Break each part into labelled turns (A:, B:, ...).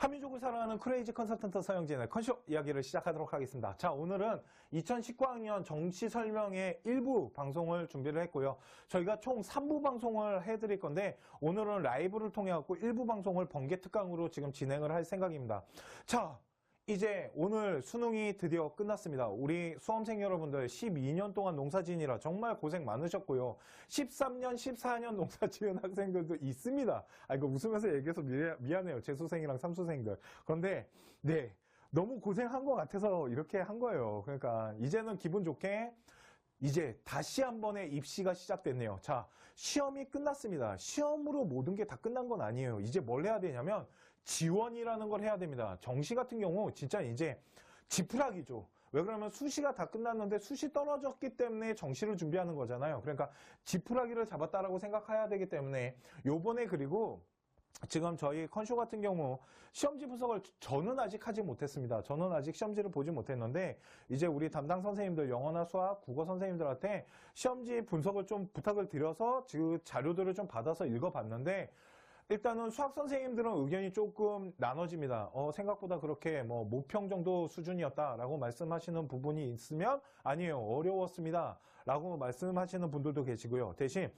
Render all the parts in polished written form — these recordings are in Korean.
A: 한민족을 사랑하는 크레이지 컨설턴트 서영진의 컨쇼 이야기를 시작하도록 하겠습니다. 자, 오늘은 2019학년 정시 설명의 일부 방송을 준비를 했고요. 저희가 총 3부 방송을 해드릴 건데 오늘은 라이브를 통해 갖고 일부 방송을 번개 특강으로 지금 진행을 할 생각입니다. 자, 이제 오늘 수능이 드디어 끝났습니다. 우리 수험생 여러분들 12년 동안 농사지느라 정말 고생 많으셨고요. 13년, 14년 농사지은 학생들도 있습니다. 이거 웃으면서 얘기해서 미안해요. 재수생이랑 삼수생들. 그런데 네, 너무 고생한 것 같아서 이렇게 한 거예요. 그러니까 이제는 기분 좋게 이제 다시 한 번의 입시가 시작됐네요. 자, 시험이 끝났습니다. 시험으로 모든 게 다 끝난 건 아니에요. 이제 뭘 해야 되냐면 지원이라는 걸 해야 됩니다. 정시 같은 경우 진짜 이제 지푸라기죠. 왜 그러면 수시가 다 끝났는데 수시 떨어졌기 때문에 정시를 준비하는 거잖아요. 그러니까 지푸라기를 잡았다라고 생각해야 되기 때문에 요번에 그리고 지금 저희 컨쇼 같은 경우 시험지 분석을 저는 아직 하지 못했습니다. 저는 아직 시험지를 보지 못했는데 이제 우리 담당 선생님들 영어나 수학, 국어 선생님들한테 시험지 분석을 좀 부탁을 드려서 그 자료들을 좀 받아서 읽어봤는데 일단은 수학 선생님들은 의견이 조금 나눠집니다. 생각보다 그렇게 뭐 모평 정도 수준이었다라고 말씀하시는 부분이 있으면 아니에요. 어려웠습니다. 라고 말씀하시는 분들도 계시고요. 대신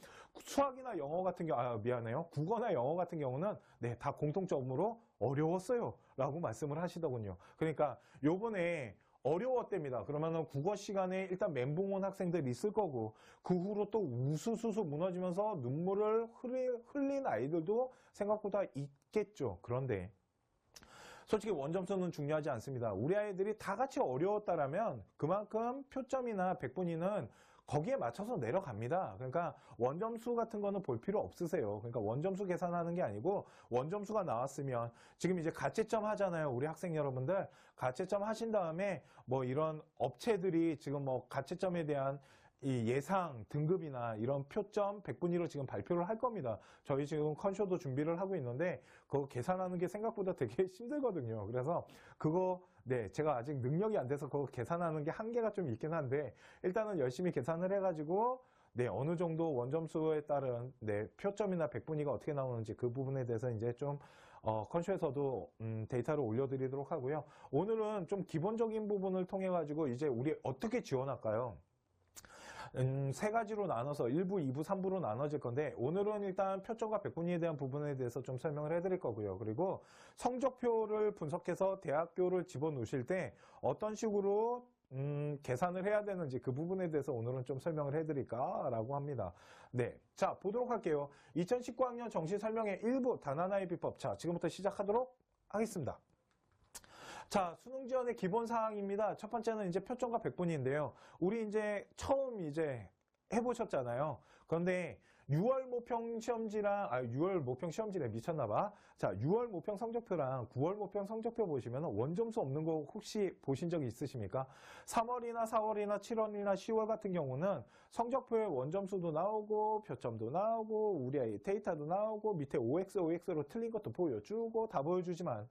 A: 수학이나 영어 같은 경우, 미안해요. 국어나 영어 같은 경우는 네, 다 공통점으로 어려웠어요. 라고 말씀을 하시더군요. 그러니까 요번에 어려웠답니다. 그러면은 국어 시간에 일단 멘붕 온 학생들이 있을 거고 그 후로 또 우수수수 무너지면서 눈물을 흘린 아이들도 생각보다 있겠죠. 그런데 솔직히 원점수는 중요하지 않습니다. 우리 아이들이 다 같이 어려웠다라면 그만큼 표점이나 백분위는 거기에 맞춰서 내려갑니다. 그러니까 원점수 같은 거는 볼 필요 없으세요. 그러니까 원점수 계산하는 게 아니고 원점수가 나왔으면 지금 이제 가채점 하잖아요. 우리 학생 여러분들 가채점 하신 다음에 뭐 이런 업체들이 지금 뭐 가채점에 대한 이 예상 등급이나 이런 표점 백분위로 지금 발표를 할 겁니다. 저희 지금 컨쇼도 준비를 하고 있는데 그거 계산하는 게 생각보다 되게 힘들거든요. 그래서 그거 네, 제가 아직 능력이 안 돼서 그거 계산하는 게 한계가 좀 있긴 한데 일단은 열심히 계산을 해가지고 네, 어느 정도 원점수에 따른 네, 표점이나 백분위가 어떻게 나오는지 그 부분에 대해서 이제 좀 컨쇼에서도 데이터를 올려드리도록 하고요. 오늘은 좀 기본적인 부분을 통해 가지고 이제 우리 어떻게 지원할까요? 세 가지로 나눠서 1부, 2부, 3부로 나눠질 건데 오늘은 일단 표점과 백분위에 대한 부분에 대해서 좀 설명을 해드릴 거고요. 그리고 성적표를 분석해서 대학교를 집어넣으실 때 어떤 식으로 계산을 해야 되는지 그 부분에 대해서 오늘은 좀 설명을 해드릴까라고 합니다. 네, 자 보도록 할게요. 2019학년 정시 설명의 1부 단 하나의 비법. 자, 지금부터 시작하도록 하겠습니다. 자, 수능 지원의 기본 사항입니다. 첫 번째는 이제 표점과 백분위인데요. 우리 이제 처음 이제 해보셨잖아요. 그런데 6월 모평 시험지랑 6월 모평 시험지래 미쳤나봐. 자, 6월 모평 성적표랑 9월 모평 성적표 보시면 원점수 없는 거 혹시 보신 적이 있으십니까? 3월이나 4월이나 7월이나 10월 같은 경우는 성적표에 원점수도 나오고 표점도 나오고 우리 아이 데이터도 나오고 밑에 OX, OX로 틀린 것도 보여주고 다 보여주지만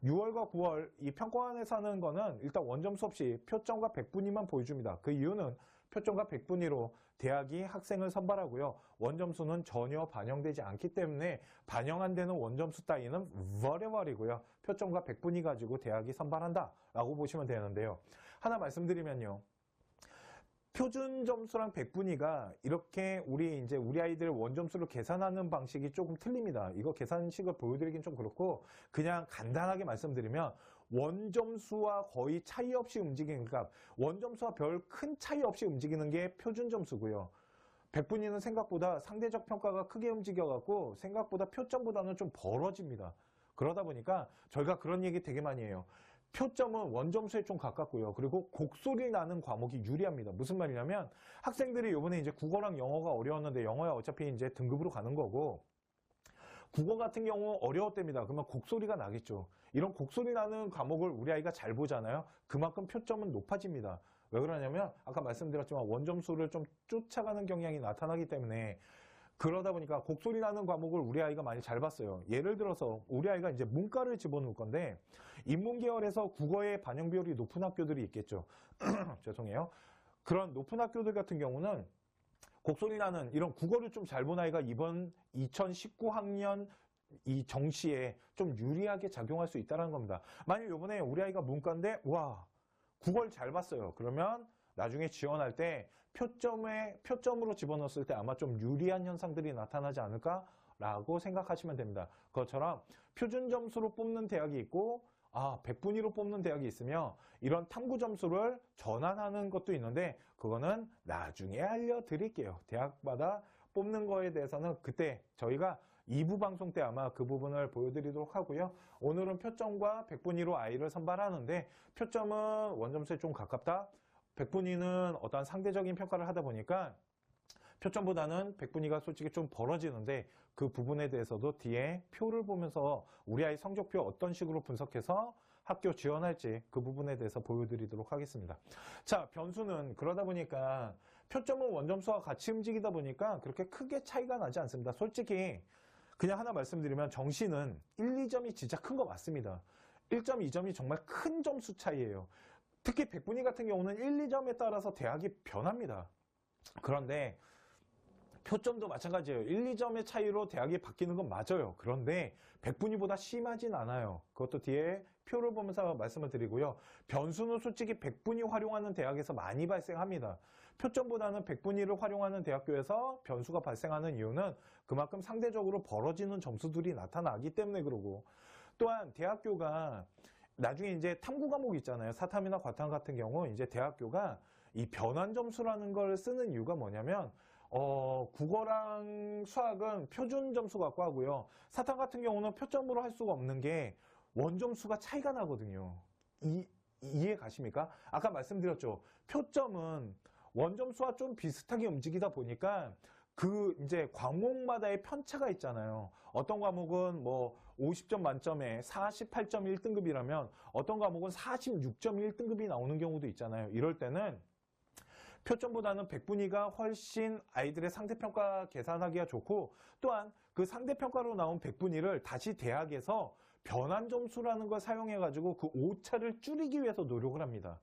A: 6월과 9월 이 평가원에서 하는 거는 일단 원점수 없이 표점과 백분위만 보여줍니다. 그 이유는 표점과 백분위로 대학이 학생을 선발하고요. 원점수는 전혀 반영되지 않기 때문에 반영 안 되는 원점수 따위는 버려버리고요. 표점과 백분위 가지고 대학이 선발한다라고 보시면 되는데요. 하나 말씀드리면요. 표준 점수랑 백분위가 이렇게 우리 아이들 원점수를 계산하는 방식이 조금 틀립니다. 이거 계산식을 보여드리긴 좀 그렇고 그냥 간단하게 말씀드리면 원점수와 거의 차이 없이 움직이는 값, 원점수와 별 큰 차이 없이 움직이는 게 표준 점수고요. 백분위는 생각보다 상대적 평가가 크게 움직여갖고 생각보다 표점보다는 좀 벌어집니다. 그러다 보니까 저희가 그런 얘기 되게 많이 해요. 표점은 원점수에 좀 가깝고요. 그리고 곡소리 나는 과목이 유리합니다. 무슨 말이냐면 학생들이 이번에 이제 국어랑 영어가 어려웠는데 영어야 어차피 이제 등급으로 가는 거고 국어 같은 경우 어려웠답니다. 그러면 곡소리가 나겠죠. 이런 곡소리 나는 과목을 우리 아이가 잘 보잖아요. 그만큼 표점은 높아집니다. 왜 그러냐면 아까 말씀드렸지만 원점수를 좀 쫓아가는 경향이 나타나기 때문에 그러다 보니까 곡소리 나는 과목을 우리 아이가 많이 잘 봤어요. 예를 들어서 우리 아이가 이제 문과를 집어넣을 건데 인문계열에서 국어의 반영 비율이 높은 학교들이 있겠죠. 죄송해요. 그런 높은 학교들 같은 경우는 곡소리 나는 이런 국어를 좀 잘 본 아이가 이번 2019학년 이 정시에 좀 유리하게 작용할 수 있다는 겁니다. 만약 이번에 우리 아이가 문과인데 와 국어를 잘 봤어요. 그러면 나중에 지원할 때 표점으로 집어넣었을 때 아마 좀 유리한 현상들이 나타나지 않을까라고 생각하시면 됩니다. 그것처럼 표준 점수로 뽑는 대학이 있고 100분위로 뽑는 대학이 있으며 이런 탐구 점수를 전환하는 것도 있는데 그거는 나중에 알려드릴게요. 대학마다 뽑는 거에 대해서는 그때 저희가 2부 방송 때 아마 그 부분을 보여드리도록 하고요. 오늘은 표점과 100분위로 아이를 선발하는데 표점은 원점수에 좀 가깝다. 100분위는 어떤 상대적인 평가를 하다 보니까 표점보다는 100분위가 솔직히 좀 벌어지는데 그 부분에 대해서도 뒤에 표를 보면서 우리 아이 성적표 어떤 식으로 분석해서 학교 지원할지 그 부분에 대해서 보여드리도록 하겠습니다. 자, 변수는 그러다 보니까 표점은 원점수와 같이 움직이다 보니까 그렇게 크게 차이가 나지 않습니다. 솔직히 그냥 하나 말씀드리면 정시는 1, 2점이 진짜 큰 거 맞습니다. 1점, 2점이 정말 큰 점수 차이예요. 특히 100분위 같은 경우는 1, 2점에 따라서 대학이 변합니다. 그런데 표점도 마찬가지예요. 1, 2점의 차이로 대학이 바뀌는 건 맞아요. 그런데 100분위보다 심하진 않아요. 그것도 뒤에 표를 보면서 말씀을 드리고요. 변수는 솔직히 100분위 활용하는 대학에서 많이 발생합니다. 표점보다는 100분위를 활용하는 대학교에서 변수가 발생하는 이유는 그만큼 상대적으로 벌어지는 점수들이 나타나기 때문에 그러고 또한 대학교가 나중에 이제 탐구 과목 있잖아요. 사탐이나 과탐 같은 경우 이제 대학교가 이 변환 점수라는 걸 쓰는 이유가 뭐냐면 국어랑 수학은 표준 점수 갖고 하고요. 사탐 같은 경우는 표점으로 할 수가 없는 게 원점수가 차이가 나거든요. 이해 가십니까? 아까 말씀드렸죠. 표점은 원점수와 좀 비슷하게 움직이다 보니까 그 이제 과목마다의 편차가 있잖아요. 어떤 과목은 뭐 50점 만점에 48.1등급이라면 어떤 과목은 46.1등급이 나오는 경우도 있잖아요. 이럴 때는 표점보다는 100분위가 훨씬 아이들의 상대평가 계산하기가 좋고 또한 그 상대평가로 나온 100분위를 다시 대학에서 변환 점수라는 걸 사용해가지고 그 오차를 줄이기 위해서 노력을 합니다.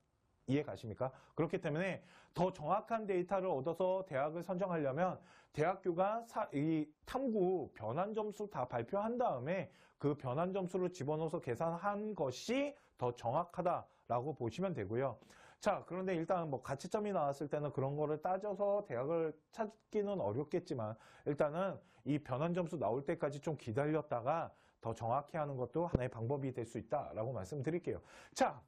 A: 이해 가십니까? 그렇기 때문에 더 정확한 데이터를 얻어서 대학을 선정하려면 대학교가 이 탐구 변환 점수 다 발표한 다음에 그 변환 점수를 집어넣어서 계산한 것이 더 정확하다라고 보시면 되고요. 자, 그런데 일단 뭐 가치점이 나왔을 때는 그런 거를 따져서 대학을 찾기는 어렵겠지만 일단은 이 변환 점수 나올 때까지 좀 기다렸다가 더 정확히 하는 것도 하나의 방법이 될 수 있다라고 말씀드릴게요. 자,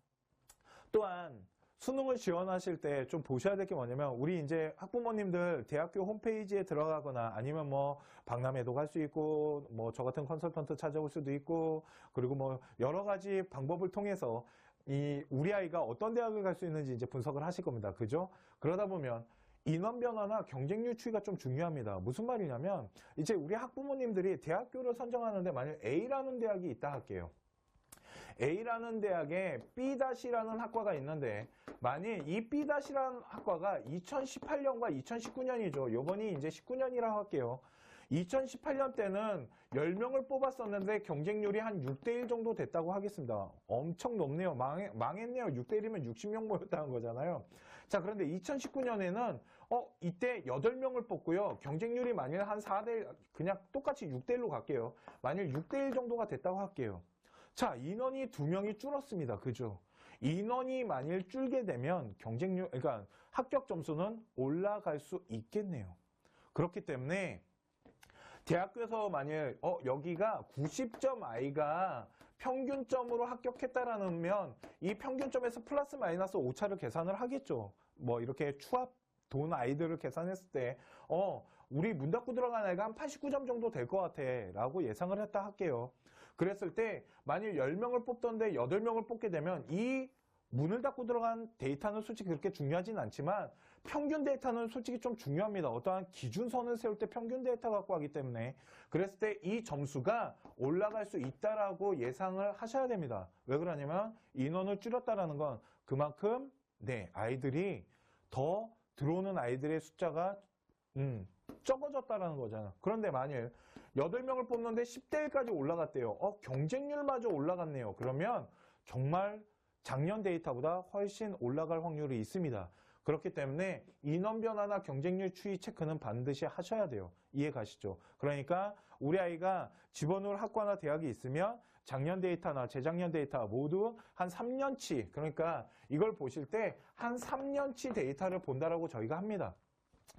A: 또한 수능을 지원하실 때 좀 보셔야 될 게 뭐냐면 우리 이제 학부모님들 대학교 홈페이지에 들어가거나 아니면 뭐 박람회도 갈 수 있고 뭐 저 같은 컨설턴트 찾아올 수도 있고 그리고 뭐 여러 가지 방법을 통해서 이 우리 아이가 어떤 대학을 갈 수 있는지 이제 분석을 하실 겁니다. 그죠? 그러다 보면 인원 변화나 경쟁률 추이가 좀 중요합니다. 무슨 말이냐면 이제 우리 학부모님들이 대학교를 선정하는데 만약 A라는 대학이 있다 할게요. A라는 대학에 B-라는 학과가 있는데 만일 이 B-라는 학과가 2018년과 2019년이죠. 요번이 이제 19년이라고 할게요. 2018년 때는 10명을 뽑았었는데 경쟁률이 한 6대1 정도 됐다고 하겠습니다. 엄청 높네요. 망했네요. 6대1이면 60명 모였다는 거잖아요. 자, 그런데 2019년에는 이때 8명을 뽑고요. 경쟁률이 만일 한 4대1, 그냥 똑같이 6대1로 갈게요. 만일 6대1 정도가 됐다고 할게요. 자, 인원이 2명이 줄었습니다. 그죠? 인원이 만일 줄게 되면 경쟁률, 그러니까 합격 점수는 올라갈 수 있겠네요. 그렇기 때문에 대학교에서 만일 여기가 90점 아이가 평균점으로 합격했다라면 이 평균점에서 플러스 마이너스 오차를 계산을 하겠죠. 뭐 이렇게 추합 돈 아이들을 계산했을 때 우리 문 닫고 들어간 아이가 한 89점 정도 될 것 같아 라고 예상을 했다 할게요. 그랬을 때 만일 10명을 뽑던데 8명을 뽑게 되면 이 문을 닫고 들어간 데이터는 솔직히 그렇게 중요하진 않지만 평균 데이터는 솔직히 좀 중요합니다. 어떠한 기준선을 세울 때 평균 데이터 갖고 하기 때문에 그랬을 때 이 점수가 올라갈 수 있다라고 예상을 하셔야 됩니다. 왜 그러냐면 인원을 줄였다라는 건 그만큼 아이들이 더 들어오는 아이들의 숫자가 적어졌다라는 거잖아. 그런데 만일 8명을 뽑는데 10대1까지 올라갔대요. 경쟁률마저 올라갔네요. 그러면 정말 작년 데이터보다 훨씬 올라갈 확률이 있습니다. 그렇기 때문에 인원 변화나 경쟁률 추이 체크는 반드시 하셔야 돼요. 이해 가시죠? 그러니까 우리 아이가 집어넣을 학과나 대학이 있으면 작년 데이터나 재작년 데이터 모두 한 3년치, 그러니까 이걸 보실 때 한 3년치 데이터를 본다라고 저희가 합니다.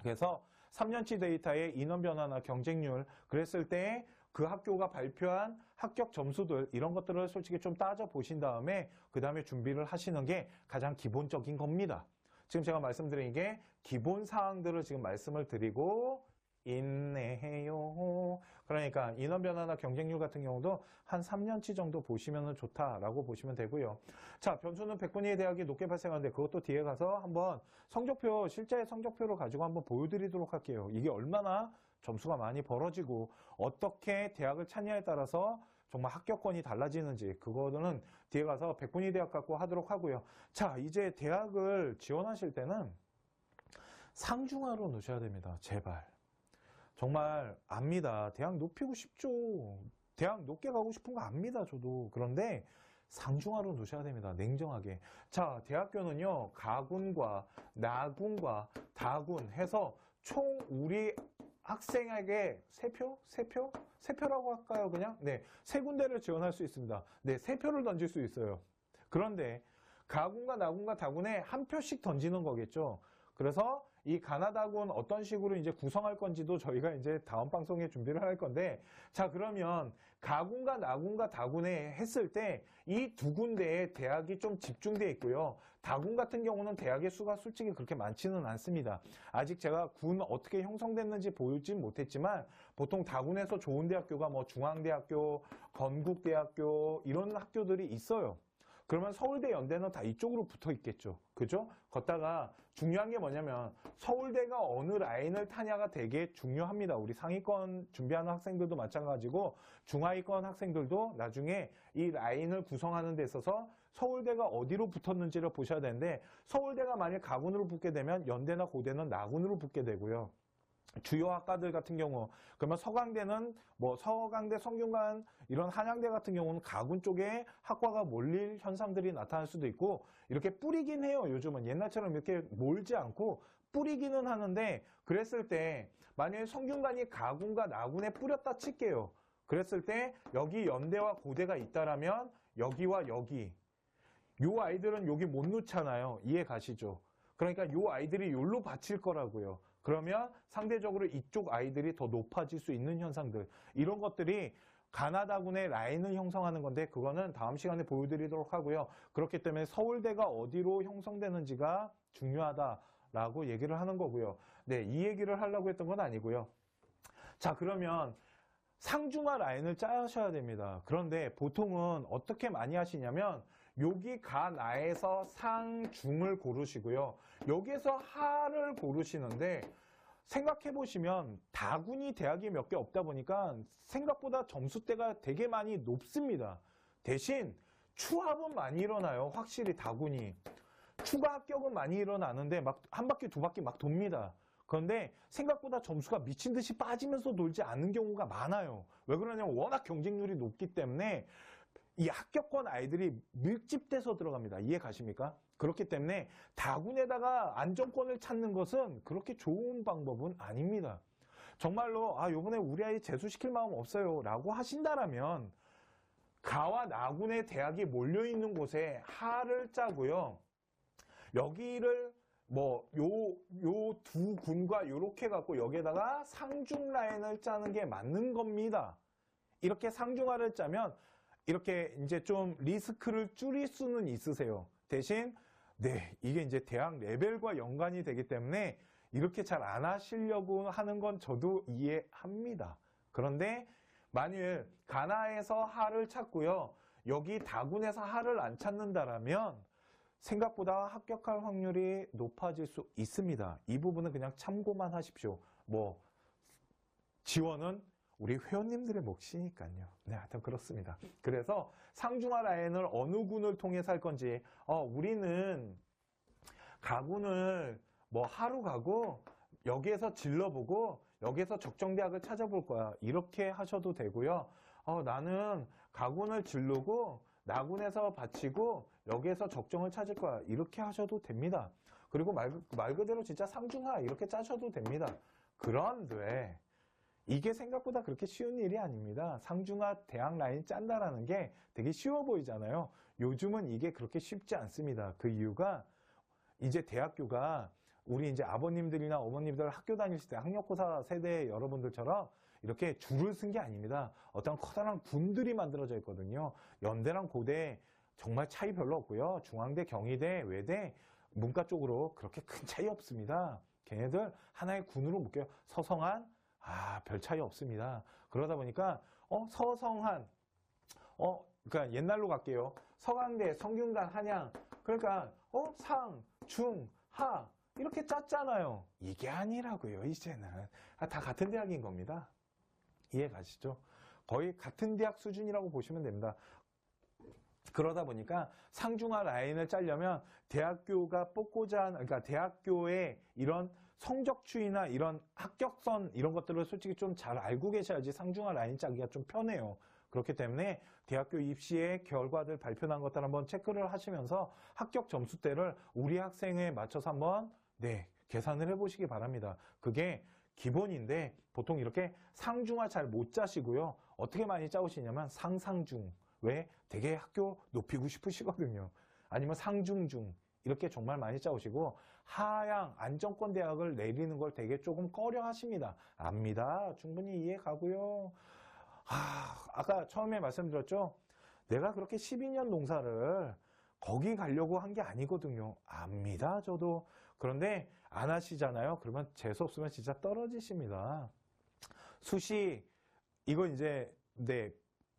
A: 그래서 3년치 데이터의 인원 변화나 경쟁률, 그랬을 때 그 학교가 발표한 합격 점수들, 이런 것들을 솔직히 좀 따져보신 다음에 그 다음에 준비를 하시는 게 가장 기본적인 겁니다. 지금 제가 말씀드린 게 기본 사항들을 지금 말씀을 드리고 있네요. 그러니까 인원 변화나 경쟁률 같은 경우도 한 3년치 정도 보시면 좋다라고 보시면 되고요. 자, 변수는 100분위의 대학이 높게 발생하는데 그것도 뒤에 가서 한번 성적표, 실제 성적표를 가지고 한번 보여드리도록 할게요. 이게 얼마나 점수가 많이 벌어지고 어떻게 대학을 찾냐에 따라서 정말 합격권이 달라지는지, 그거는 뒤에 가서 100분위 대학 갖고 하도록 하고요. 자, 이제 대학을 지원하실 때는 상중하로 넣으셔야 됩니다. 제발. 정말 압니다. 대학 높이고 싶죠. 대학 높게 가고 싶은 거 압니다. 저도. 그런데 상중하로 넣으셔야 됩니다. 냉정하게. 자, 대학교는요, 가군과 나군과 다군 해서 총 우리 학생에게 세 표라고 할까요? 그냥? 네. 세 군데를 지원할 수 있습니다. 네. 세 표를 던질 수 있어요. 그런데 가군과 나군과 다군에 한 표씩 던지는 거겠죠. 그래서 이 가나다군 어떤 식으로 이제 구성할 건지도 저희가 이제 다음 방송에 준비를 할 건데, 자, 그러면 가군과 나군과 다군에 했을 때 이 두 군데에 대학이 좀 집중되어 있고요. 다군 같은 경우는 대학의 수가 솔직히 그렇게 많지는 않습니다. 아직 제가 군 어떻게 형성됐는지 보여주진 못했지만 보통 다군에서 좋은 대학교가 뭐 중앙대학교, 건국대학교 이런 학교들이 있어요. 그러면 서울대, 연대는 다 이쪽으로 붙어 있겠죠. 그죠? 걷다가 중요한 게 뭐냐면 서울대가 어느 라인을 타냐가 되게 중요합니다. 우리 상위권 준비하는 학생들도 마찬가지고 중하위권 학생들도 나중에 이 라인을 구성하는 데 있어서 서울대가 어디로 붙었는지를 보셔야 되는데, 서울대가 만약 가군으로 붙게 되면 연대나 고대는 나군으로 붙게 되고요. 주요 학과들 같은 경우, 그러면 서강대는 뭐 서강대, 성균관 이런 한양대 같은 경우는 가군 쪽에 학과가 몰릴 현상들이 나타날 수도 있고, 이렇게 뿌리긴 해요. 요즘은 옛날처럼 이렇게 몰지 않고 뿌리기는 하는데, 그랬을 때 만약에 성균관이 가군과 나군에 뿌렸다 칠게요. 그랬을 때 여기 연대와 고대가 있다라면 여기와 여기, 요 아이들은 여기 못 놓잖아요. 이해 가시죠? 그러니까 요 아이들이 요로 받칠 거라고요. 그러면 상대적으로 이쪽 아이들이 더 높아질 수 있는 현상들, 이런 것들이 가나다군의 라인을 형성하는 건데, 그거는 다음 시간에 보여드리도록 하고요. 그렇기 때문에 서울대가 어디로 형성되는지가 중요하다라고 얘기를 하는 거고요. 네, 이 얘기를 하려고 했던 건 아니고요. 자, 그러면 상중하 라인을 짜셔야 됩니다. 그런데 보통은 어떻게 많이 하시냐면 여기 가나에서 상중을 고르시고요. 여기에서 하를 고르시는데, 생각해 보시면 다군이 대학이 몇 개 없다 보니까 생각보다 점수대가 되게 많이 높습니다. 대신 추합은 많이 일어나요. 확실히 다군이. 추가 합격은 많이 일어나는데 막 한 바퀴 두 바퀴 막 돕니다. 그런데 생각보다 점수가 미친 듯이 빠지면서 돌지 않는 경우가 많아요. 왜 그러냐면 워낙 경쟁률이 높기 때문에 이 합격권 아이들이 밀집돼서 들어갑니다. 이해 가십니까? 그렇기 때문에 다군에다가 안정권을 찾는 것은 그렇게 좋은 방법은 아닙니다. 정말로 요번에 우리 아이 재수시킬 마음 없어요 라고 하신다라면 가와 나군의 대학이 몰려있는 곳에 하를 짜고요. 여기를 뭐 요 두 군과 요렇게 갖고 여기에다가 상중 라인을 짜는 게 맞는 겁니다. 이렇게 상중하를 짜면 이렇게 이제 좀 리스크를 줄일 수는 있으세요. 대신 네, 이게 이제 대학 레벨과 연관이 되기 때문에 이렇게 잘 안 하시려고 하는 건 저도 이해합니다. 그런데 만일 가나에서 하를 찾고요, 여기 다군에서 하를 안 찾는다라면 생각보다 합격할 확률이 높아질 수 있습니다. 이 부분은 그냥 참고만 하십시오. 뭐 지원은 우리 회원님들의 몫이니까요. 네, 하여튼 그렇습니다. 그래서 상중하 라인을 어느 군을 통해서 할 건지, 우리는 가군을 뭐 하루 가고 여기에서 질러보고 여기에서 적정대학을 찾아볼 거야. 이렇게 하셔도 되고요. 나는 가군을 질르고 나군에서 바치고 여기에서 적정을 찾을 거야. 이렇게 하셔도 됩니다. 그리고 말 그대로 진짜 상중하 이렇게 짜셔도 됩니다. 그런데 이게 생각보다 그렇게 쉬운 일이 아닙니다. 상중하 대학 라인 짠다라는 게 되게 쉬워 보이잖아요. 요즘은 이게 그렇게 쉽지 않습니다. 그 이유가 이제 대학교가 우리 이제 아버님들이나 어머님들 학교 다니실 때 학력고사 세대 여러분들처럼 이렇게 줄을 쓴 게 아닙니다. 어떤 커다란 군들이 만들어져 있거든요. 연대랑 고대 정말 차이 별로 없고요. 중앙대, 경희대, 외대, 문과 쪽으로 그렇게 큰 차이 없습니다. 걔네들 하나의 군으로 묶여요. 서성한, 별 차이 없습니다. 그러다 보니까, 서성한, 그러니까 옛날로 갈게요. 서강대, 성균관, 한양. 그러니까, 상, 중, 하. 이렇게 짰잖아요. 이게 아니라고요, 이제는. 다 같은 대학인 겁니다. 이해 가시죠? 거의 같은 대학 수준이라고 보시면 됩니다. 그러다 보니까 상중하 라인을 짜려면 대학교가 뽑고자 하는, 그러니까 대학교의 이런 성적 추이나 이런 합격선 이런 것들을 솔직히 좀 잘 알고 계셔야지 상중하 라인 짜기가 좀 편해요. 그렇기 때문에 대학교 입시의 결과들 발표난 것들 한번 체크를 하시면서 합격 점수대를 우리 학생에 맞춰서 한번 계산을 해보시기 바랍니다. 그게 기본인데 보통 이렇게 상중하 잘 못 짜시고요. 어떻게 많이 짜오시냐면 상상중. 왜? 되게 학교 높이고 싶으시거든요. 아니면 상중중. 이렇게 정말 많이 짜오시고 하향 안정권 대학을 내리는 걸 되게 조금 꺼려 하십니다. 압니다. 충분히 이해 가고요. 아까 처음에 말씀드렸죠. 내가 그렇게 12년 농사를 거기 가려고 한 게 아니거든요. 압니다. 저도. 그런데 안 하시잖아요. 그러면 재수없으면 진짜 떨어지십니다. 수시 이거 이제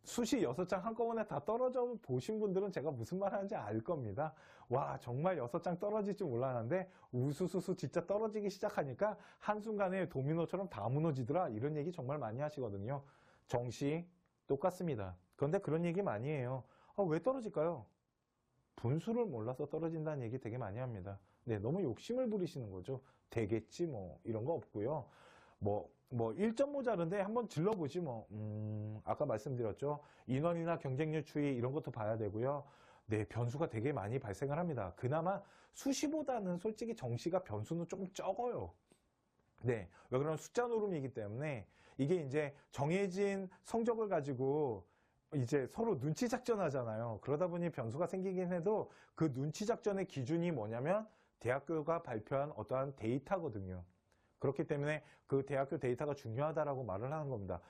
A: 수시 6장 한꺼번에 다 떨어져 보신 분들은 제가 무슨 말 하는지 알 겁니다. 와, 정말 6장 떨어질 줄 몰랐는데 우수수수 진짜 떨어지기 시작하니까 한순간에 도미노처럼 다 무너지더라. 이런 얘기 정말 많이 하시거든요. 정시 똑같습니다. 그런데 그런 얘기 많이 해요. 왜 떨어질까요? 분수를 몰라서 떨어진다는 얘기 되게 많이 합니다. 너무 욕심을 부리시는 거죠. 되겠지 뭐 이런 거 없고요. 뭐 1점 모자른데 한번 질러보지 뭐. 아까 말씀드렸죠. 인원이나 경쟁률 추이 이런 것도 봐야 되고요. 변수가 되게 많이 발생을 합니다. 그나마 수시보다는 솔직히 정시가 변수는 조금 적어요. 왜 그러면 숫자 노름이기 때문에 이게 이제 정해진 성적을 가지고 이제 서로 눈치 작전 하잖아요. 그러다 보니 변수가 생기긴 해도 그 눈치 작전의 기준이 뭐냐면 대학교가 발표한 어떠한 데이터거든요. 그렇기 때문에 그 대학교 데이터가 중요하다라고 말을 하는 겁니다.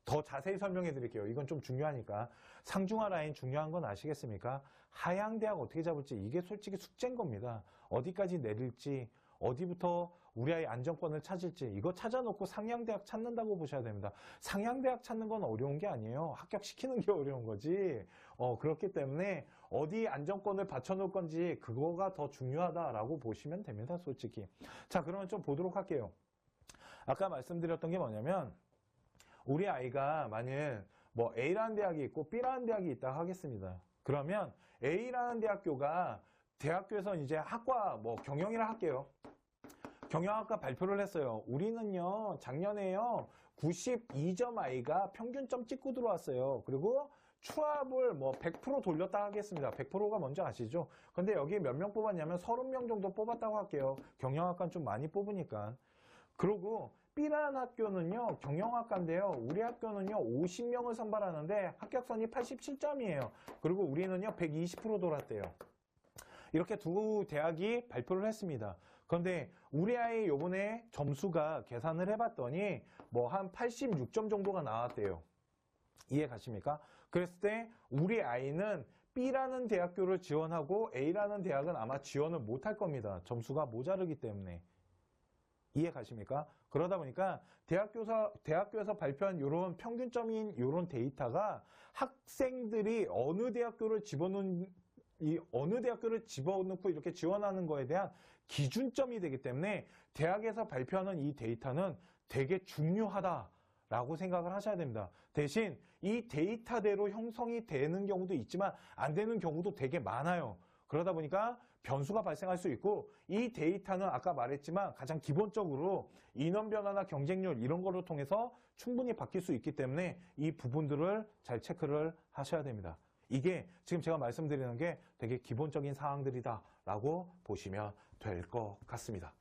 A: 더 자세히 설명해 드릴게요. 이건 좀 중요하니까. 상중하 라인 중요한 건 아시겠습니까? 하향 대학 어떻게 잡을지 이게 솔직히 숙제인 겁니다. 어디까지 내릴지, 어디부터 우리 아이 안정권을 찾을지 이거 찾아놓고 상향대학 찾는다고 보셔야 됩니다. 상향대학 찾는 건 어려운 게 아니에요. 합격시키는 게 어려운 거지. 그렇기 때문에 어디 안정권을 받쳐놓을 건지 그거가 더 중요하다라고 보시면 됩니다. 솔직히. 자, 그러면 좀 보도록 할게요. 아까 말씀드렸던 게 뭐냐면 우리 아이가 만일 뭐 A라는 대학이 있고 B라는 대학이 있다 하겠습니다. 그러면 A라는 대학교가 대학교에서 이제 학과 뭐 경영이라 할게요. 경영학과 발표를 했어요. 우리는요 작년에요 92점 아이가 평균점 찍고 들어왔어요. 그리고 추합을 뭐 100% 돌렸다 하겠습니다. 100%가 뭔지 아시죠? 근데 여기 몇 명 뽑았냐면 30명 정도 뽑았다고 할게요. 경영학과는 좀 많이 뽑으니까. 그리고 B라는 학교는요 경영학과인데요. 우리 학교는요 50명을 선발하는데 합격선이 87점이에요. 그리고 우리는요 120% 돌았대요. 이렇게 두 대학이 발표를 했습니다. 그런데 우리 아이 요번에 점수가 계산을 해봤더니 뭐 한 86점 정도가 나왔대요. 이해 가십니까? 그랬을 때 우리 아이는 B라는 대학교를 지원하고 A라는 대학은 아마 지원을 못할 겁니다. 점수가 모자르기 때문에. 이해 가십니까? 그러다 보니까 대학교에서 발표한 이런 평균점인 이런 데이터가 학생들이 어느 대학교를 집어넣고 이렇게 지원하는 거에 대한 기준점이 되기 때문에 대학에서 발표하는 이 데이터는 되게 중요하다라고 생각을 하셔야 됩니다. 대신 이 데이터대로 형성이 되는 경우도 있지만 안 되는 경우도 되게 많아요. 그러다 보니까 변수가 발생할 수 있고 이 데이터는 아까 말했지만 가장 기본적으로 인원 변화나 경쟁률 이런 거를 통해서 충분히 바뀔 수 있기 때문에 이 부분들을 잘 체크를 하셔야 됩니다. 이게 지금 제가 말씀드리는 게 되게 기본적인 사항들이다라고 보시면 될 것 같습니다.